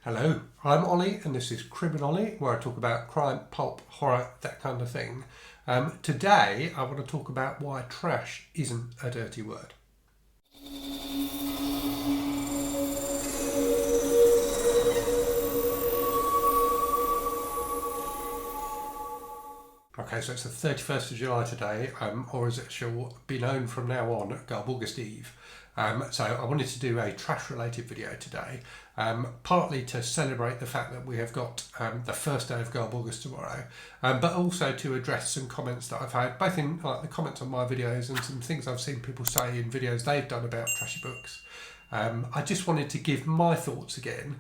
Hello, I'm Ollie and this is Crib and Ollie, where I talk about crime, pulp, horror, that kind of thing. Today I want to talk about why trash isn't a dirty word. Okay, so it's the 31st of July today, or as it shall be known from now on, August Eve. So I wanted to do a trash related video today, partly to celebrate the fact that we have got the first day of August tomorrow, but also to address some comments that I've had, both in the comments on my videos and some things I've seen people say in videos they've done about trashy books. I just wanted to give my thoughts again.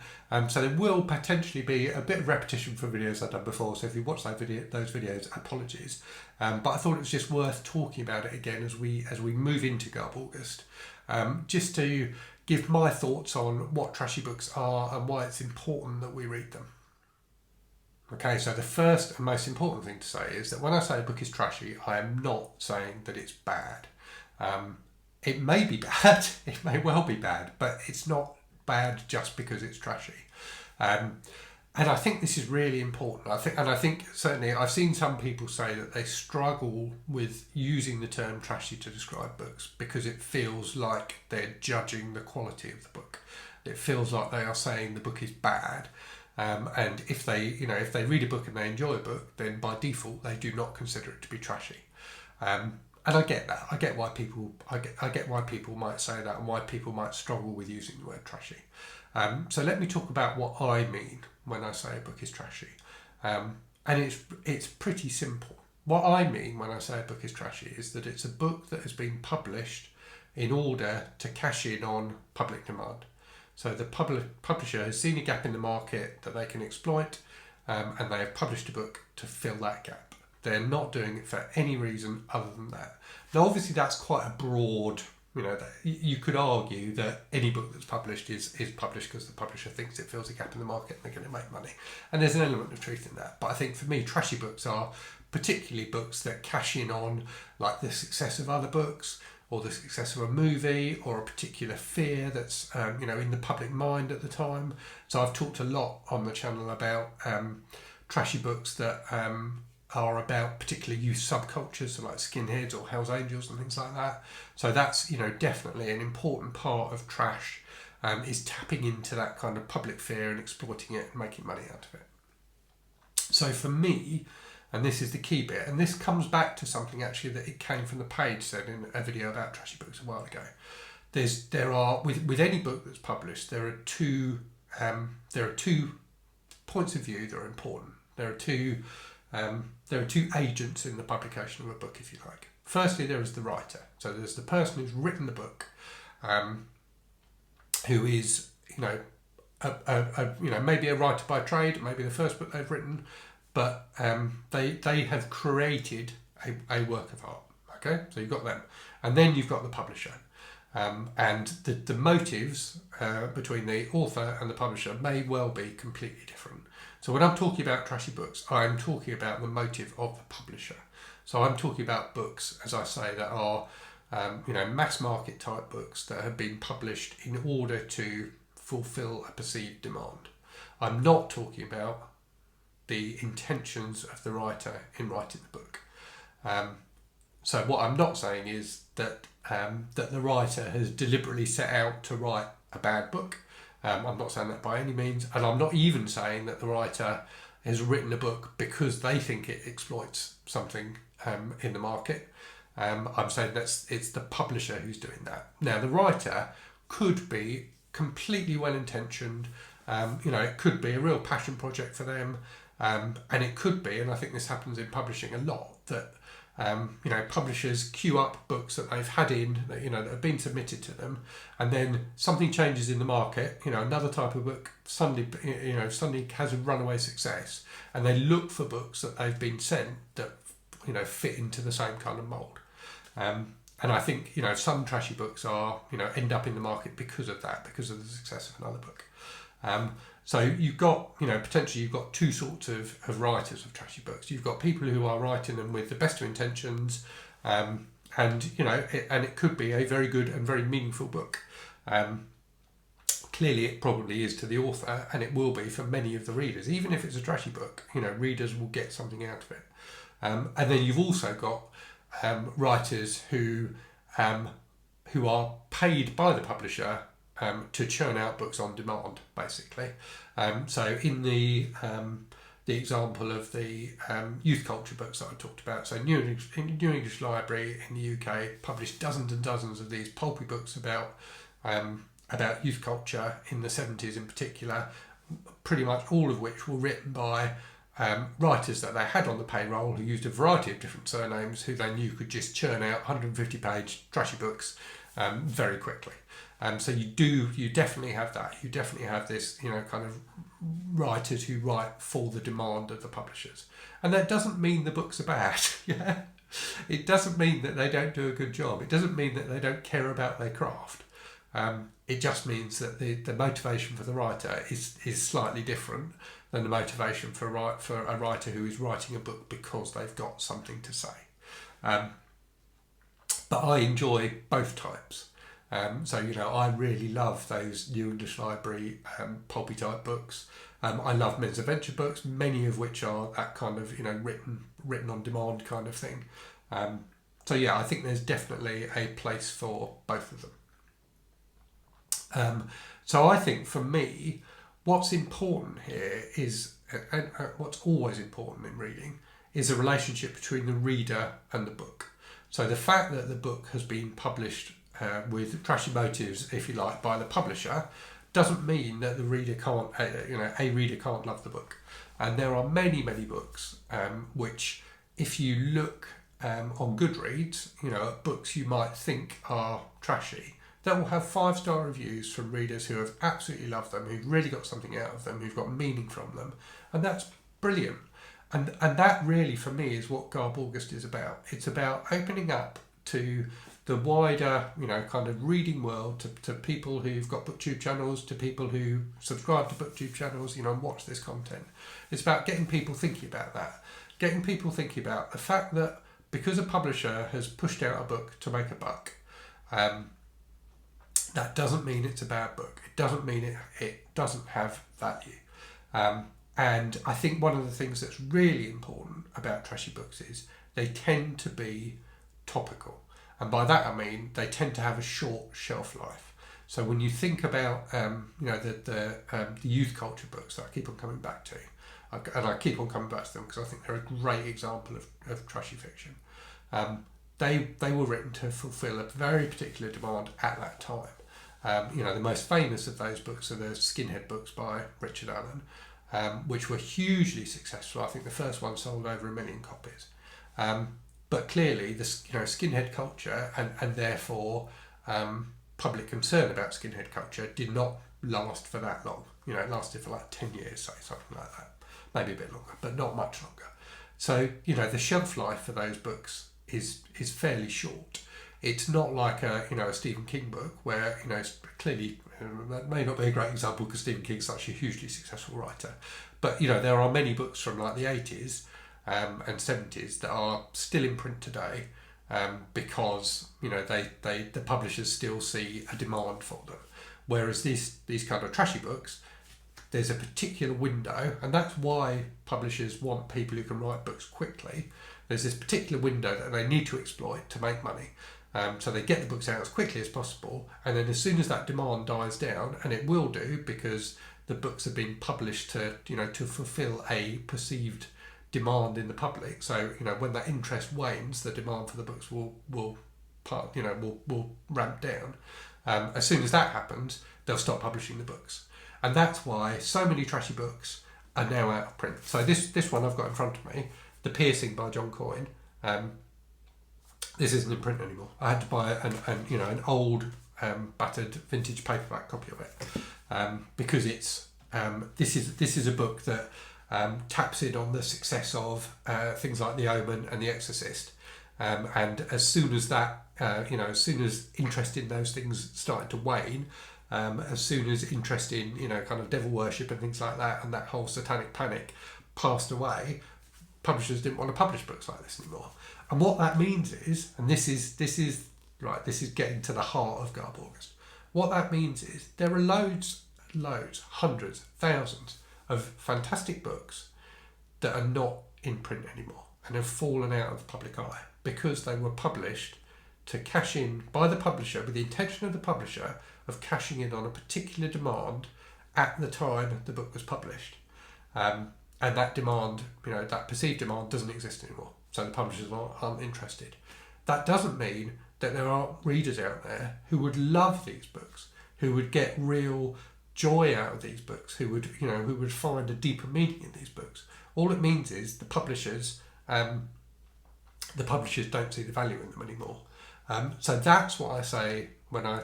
So there will potentially be a bit of repetition for videos I've done before. So if you watch those videos, apologies. But I thought it was just worth talking about it again as we move into August, just to give my thoughts on what trashy books are and why it's important that we read them. Okay, so the first and most important thing to say is that when I say a book is trashy, I am not saying that it's bad. It may be bad, it may well be bad, but it's not bad just because it's trashy. And I think this is really important. I think certainly I've seen some people say that they struggle with using the term trashy to describe books because it feels like they're judging the quality of the book. It feels like they are saying the book is bad. And if they read a book and they enjoy a book, then by default they do not consider it to be trashy. And I get that. I get why people might say that and why people might struggle with using the word trashy. So let me talk about what I mean when I say a book is trashy. And it's pretty simple. What I mean when I say a book is trashy is that it's a book that has been published in order to cash in on public demand. So the publisher has seen a gap in the market that they can exploit, and they have published a book to fill that gap. They're not doing it for any reason other than that. Now, obviously, that's quite a broad, you could argue that any book that's published is published because the publisher thinks it fills a gap in the market and they're going to make money. And there's an element of truth in that. But I think for me, trashy books are particularly books that cash in on like the success of other books or the success of a movie or a particular fear that's, in the public mind at the time. So I've talked a lot on the channel about trashy books that are about particular youth subcultures, so like skinheads or Hells Angels and things like that. So that's definitely an important part of trash, is tapping into that kind of public fear and exploiting it and making money out of it. So for me, and this is the key bit, and this comes back to something actually that it came from the page said in a video about trashy books a while ago. There are with any book that's published, there are two points of view that are important. There are two agents in the publication of a book, if you like. Firstly, there is the writer. So there's the person who's written the book, who is, maybe a writer by trade, maybe the first book they've written, but they have created a work of art. Okay, so you've got them, and then you've got the publisher. And the motives between the author and the publisher may well be completely different. So when I'm talking about trashy books, I'm talking about the motive of the publisher. So I'm talking about books, as I say, that are mass market type books that have been published in order to fulfill a perceived demand. I'm not talking about the intentions of the writer in writing the book. So what I'm not saying is that the writer has deliberately set out to write a bad book. I'm not saying that by any means, and I'm not even saying that the writer has written a book because they think it exploits something in the market. I'm saying it's the publisher who's doing that. Now, the writer could be completely well-intentioned. It could be a real passion project for them, and it could be, and I think this happens in publishing a lot, that publishers queue up books that they've had in, that have been submitted to them, and then something changes in the market. Another type of book suddenly has a runaway success, and they look for books that they've been sent that fit into the same kind of mold. And I think some trashy books are end up in the market because of that, because of the success of another book. So you've got, potentially you've got two sorts of writers of trashy books. You've got people who are writing them with the best of intentions, and it could be a very good and very meaningful book. clearly it probably is to the author, and it will be for many of the readers. Even if it's a trashy book, readers will get something out of it. And then you've also got writers who are paid by the publisher to churn out books on demand, basically. So in the example of the youth culture books that I talked about, so New English Library in the UK published dozens and dozens of these pulpy books about youth culture in the 70s in particular, pretty much all of which were written by writers that they had on the payroll who used a variety of different surnames, who they knew could just churn out 150-page trashy books very quickly. So you definitely have that. You definitely have this, kind of writers who write for the demand of the publishers. And that doesn't mean the books are bad. Yeah, it doesn't mean that they don't do a good job. It doesn't mean that they don't care about their craft. It just means that the motivation for the writer is slightly different than the motivation for a writer who is writing a book because they've got something to say. But I enjoy both types. So I really love those New English Library pulpy type books. I love men's adventure books, many of which are that kind of written on demand kind of thing. So yeah, I think there's definitely a place for both of them. So I think for me, what's important here is, and what's always important in reading, is a relationship between the reader and the book. So the fact that the book has been published with trashy motives, if you like, by the publisher, doesn't mean that the reader can't, a reader can't love the book. And there are many books which, if you look on Goodreads, at books you might think are trashy, that will have 5-star reviews from readers who have absolutely loved them, who've really got something out of them, who've got meaning from them, and that's brilliant. And that really, for me, is what Garb August is about. It's about opening up to the wider, kind of reading world, to people who've got booktube channels, to people who subscribe to booktube channels, and watch this content. It's about getting people thinking about that, getting people thinking about the fact that because a publisher has pushed out a book to make a buck, that doesn't mean it's a bad book. It doesn't mean it doesn't have value. And I think one of the things that's really important about trashy books is they tend to be topical. And by that I mean they tend to have a short shelf life. So when you think about the youth culture books that I keep on coming back to, and I keep on coming back to them because I think they're a great example of trashy fiction, they were written to fulfil a very particular demand at that time. The most famous of those books are the Skinhead books by Richard Allen, which were hugely successful. I think the first one sold over 1 million copies. But clearly, the skinhead culture and therefore public concern about skinhead culture did not last for that long. It lasted for like 10 years, say, something like that, maybe a bit longer, but not much longer. So the shelf life for those books is fairly short. It's not like a Stephen King book where it's clearly that may not be a great example because Stephen King's such a hugely successful writer, but there are many books from like the 80s and 70s that are still in print today because the publishers still see a demand for them, whereas these kind of trashy books, there's a particular window, and that's why publishers want people who can write books quickly. There's this particular window that they need to exploit to make money. So they get the books out as quickly as possible, and then as soon as that demand dies down, and it will do because the books have been published to fulfill a perceived demand in the public. So when that interest wanes, the demand for the books will ramp down. As soon as that happens, they'll stop publishing the books, and that's why so many trashy books are now out of print. So this one I've got in front of me, The Piercing by John Coyne. This isn't in print anymore. I had to buy an old battered vintage paperback copy of it because it's this is a book that taps in on the success of things like The Omen and The Exorcist, and as soon as that as soon as interest in those things started to wane, as soon as interest in kind of devil worship and things like that and that whole satanic panic passed away, publishers didn't want to publish books like this anymore. And what that means is, and this is getting to the heart of Garb August. What that means is there are loads loads, hundreds, thousands of fantastic books that are not in print anymore and have fallen out of the public eye because they were published to cash in by the publisher, with the intention of the publisher of cashing in on a particular demand at the time the book was published. And that demand, that perceived demand doesn't exist anymore. So the publishers aren't interested. That doesn't mean that there aren't readers out there who would love these books, who would get real joy out of these books, who would find a deeper meaning in these books. All it means is the publishers don't see the value in them anymore. So that's what I say when I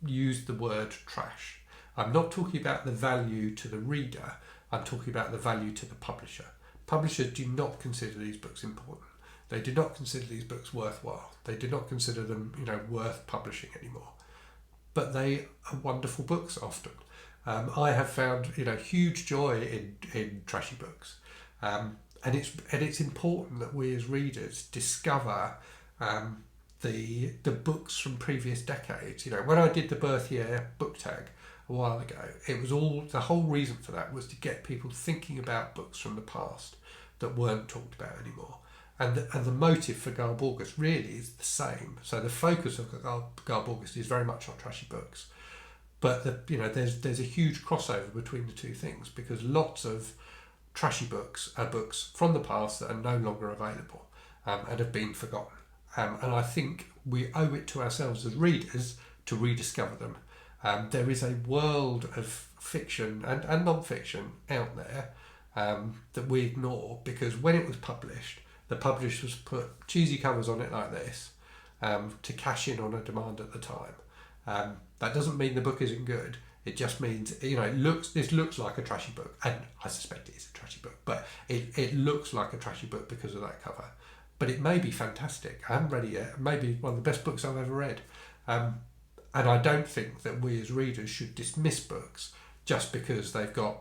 use the word trash. I'm not talking about the value to the reader. I'm talking about the value to the publisher. Publishers do not consider these books important. They do not consider these books worthwhile. They do not consider them, worth publishing anymore. But they are wonderful books often. I have found, huge joy in trashy books. And it's important that we as readers discover the books from previous decades. When I did the birth year book tag a while ago, the whole reason for that was to get people thinking about books from the past that weren't talked about anymore. And the motive for Garb August really is the same. So the focus of Garb August is very much on trashy books, but there's a huge crossover between the two things, because lots of trashy books are books from the past that are no longer available and have been forgotten. And I think we owe it to ourselves as readers to rediscover them. There is a world of fiction and non-fiction out there that we ignore, because when it was published, the publishers put cheesy covers on it like this to cash in on a demand at the time. That doesn't mean the book isn't good. It just means, this looks like a trashy book, and I suspect it is a trashy book, but it looks like a trashy book because of that cover. But it may be fantastic. I haven't read it yet. It may be one of the best books I've ever read. And I don't think that we as readers should dismiss books just because they've got,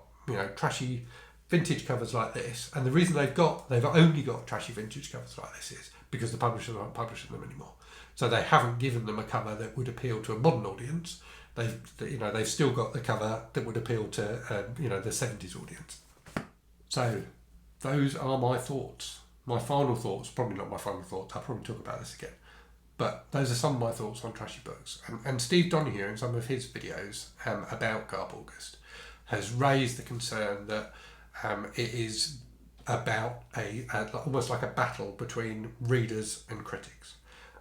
trashy vintage covers like this. And the reason they've only got trashy vintage covers like this is because the publishers aren't publishing them anymore. So they haven't given them a cover that would appeal to a modern audience. They've still got the cover that would appeal to the 70s audience. So those are my thoughts. My final thoughts, probably not my final thoughts, I'll probably talk about this again. But those are some of my thoughts on trashy books. And Steve Donoghue, in some of his videos about Garb August, has raised the concern that it is about almost like a battle between readers and critics.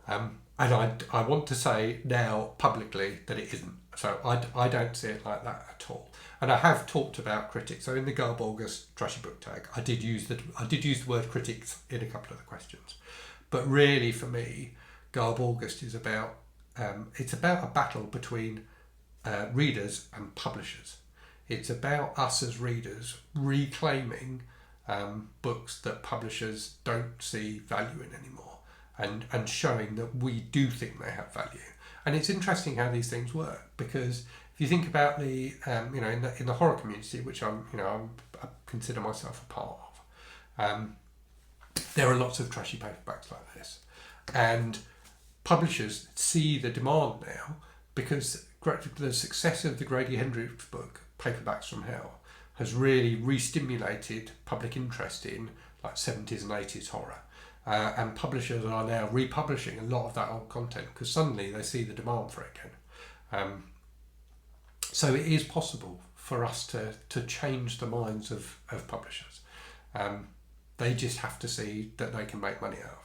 And I want to say now publicly that it isn't. So I don't see it like that at all. And I have talked about critics. So in the Garb August trashy book tag, I did use the word critics in a couple of the questions. But really, for me, Garb August is about it's about a battle between readers and publishers. It's about us as readers reclaiming books that publishers don't see value in anymore, and showing that we do think they have value. And it's interesting how these things work, because if you think about the in the horror community, which I consider myself a part of, there are lots of trashy paperbacks like this, and publishers see the demand now because the success of the Grady Hendrix book, Paperbacks from Hell, has really re-stimulated public interest in like 70s and 80s horror. And publishers are now republishing a lot of that old content because suddenly they see the demand for it again. So it is possible for us to change the minds of publishers. They just have to see that they can make money out of it.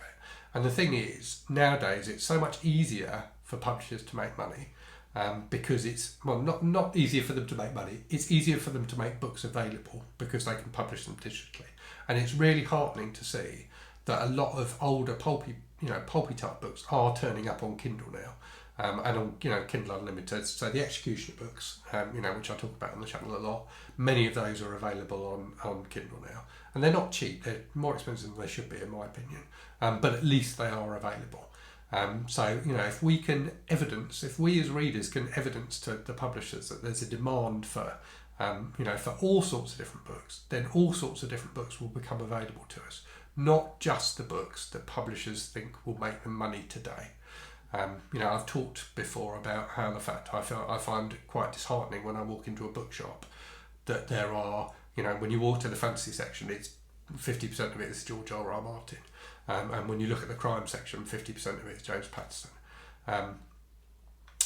And the thing is, nowadays it's so much easier for publishers to make money because it's, well, not easier for them to make money, it's easier for them to make books available because they can publish them digitally. And it's really heartening to see that a lot of older pulpy type books are turning up on Kindle now, and on Kindle Unlimited. So the executioner books, which I talk about on the channel a lot, many of those are available on Kindle now, and they're not cheap. They're more expensive than they should be, in my opinion, but at least they are available. So if we as readers can evidence to the publishers that there's a demand for for all sorts of different books, then all sorts of different books will become available to us. Not just the books that publishers think will make them money today. You know, I've talked before about how the fact I find it quite disheartening when I walk into a bookshop that there are, you know, when you walk to the fantasy section, it's 50% of it is George R.R. Martin, and when you look at the crime section, 50% of it is James Patterson.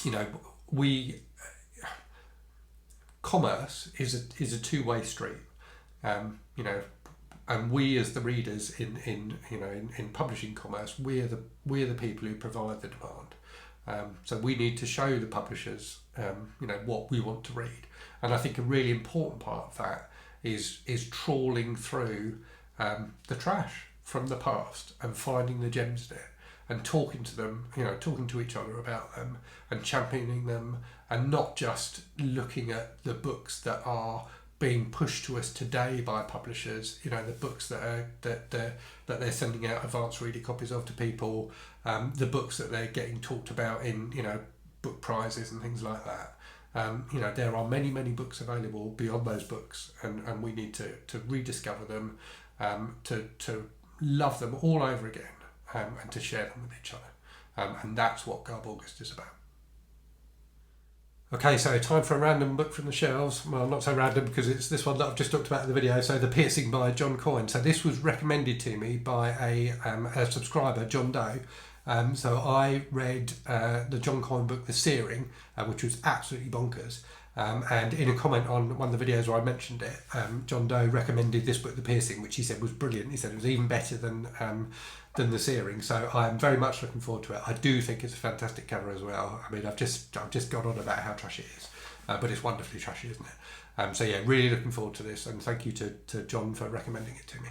You know, commerce is a two-way street. You know, and we as the readers in publishing commerce, we're the people who provide the demand. So we need to show the publishers, you know, what we want to read. And I think a really important part of that is trawling through the trash from the past and finding the gems in it and talking to them, you know, talking to each other about them and championing them, and not just looking at the books that are being pushed to us today by publishers, you know, the books that they're sending out advanced reader copies of to people, the books that they're getting talked about in, you know, book prizes and things like that. You know, there are many books available beyond those books, and we need to rediscover them, to love them all over again, and to share them with each other. And that's what Garb August is about. Okay, so time for a random book from the shelves. Well, not so random because it's this one that I've just talked about in the video. So The Piercing by John Coyne. So this was recommended to me by a subscriber, John Doe. So I read the John Coyne book, The Searing, which was absolutely bonkers. And in a comment on one of the videos where I mentioned it, John Doe recommended this book, The Piercing, which he said was brilliant. He said it was even better than The Searing. So I'm very much looking forward to it. I do think it's a fantastic cover as well. I mean, I've just gone on about how trashy it is, but it's wonderfully trashy, isn't it? So yeah, really looking forward to this, and thank you to John for recommending it to me.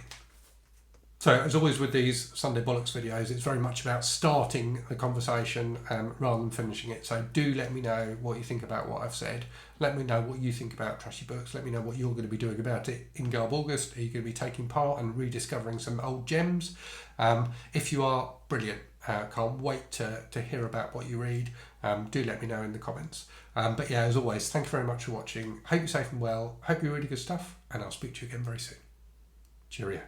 So as always with these Sunday Bollocks videos, it's very much about starting the conversation rather than finishing it. So do let me know what you think about what I've said. Let me know what you think about trashy books. Let me know what you're going to be doing about it in Garb August. Are you going to be taking part and rediscovering some old gems? If you are, brilliant. Can't wait to hear about what you read. Do let me know in the comments. But yeah, as always, thank you very much for watching. Hope you're safe and well. Hope you're reading good stuff, and I'll speak to you again very soon. Cheerio.